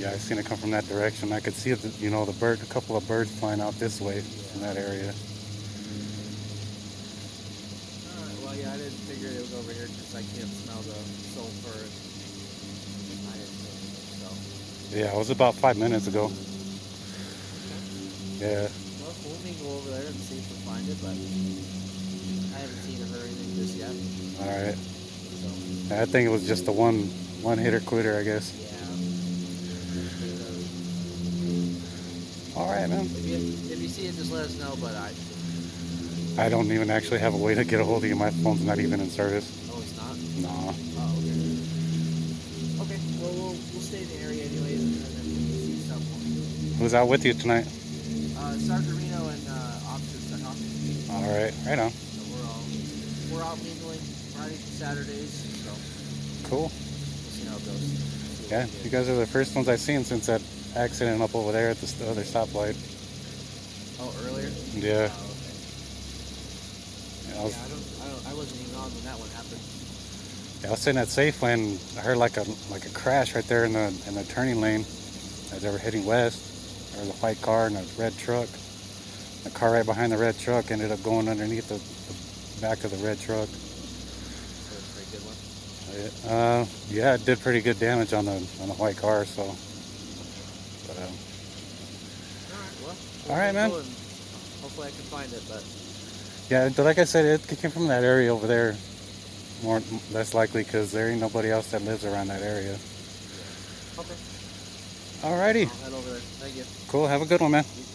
Yeah, I seen it come from that direction. I could see the, the bird, a couple of birds flying out this way in Yeah. that area. Alright, well, yeah, I didn't figure it was over here because I can't smell the sulfur and I didn't see anything, so. Yeah, it was about 5 minutes ago. Okay. Yeah. Well, we'll may go over there and see if we find it, but I haven't seen it or anything just yet, All right. so. I think it was just the one hitter quitter, I guess. Yeah. So, All right, man. if you see it, just let us know, but I don't even actually have a way to get a hold of you. My phone's not even in service. oh, it's not? Nah. Oh, okay. Okay, well, we'll stay in the area anyways, and then if we see something, Who's out with you tonight? Sergeant Reno and Officer Suckoff. All right. Right on. So we're out mingling Fridays and Saturdays. So Cool. we'll see how it goes. See Yeah, what we you get. guys are the first ones I've seen since that accident up over there at the other stoplight. Oh, earlier. Yeah. Oh, okay. I was, I wasn't even on when that one happened. I was sitting at Safeway and I heard like a crash right there in the turning lane as they were heading west. There was a white car and a red truck. The car right behind the red truck ended up going underneath the back of the red truck. So it's a pretty good one. Yeah, it did pretty good damage on the white car. So, but, All right. Well. all right, man. And hopefully I can find it, but Yeah, like I said, it came from that area over there. More less likely because there ain't nobody else that lives around that area. yeah. Okay. Alrighty, I'll head over there. Thank you. cool. Have a good one, man. You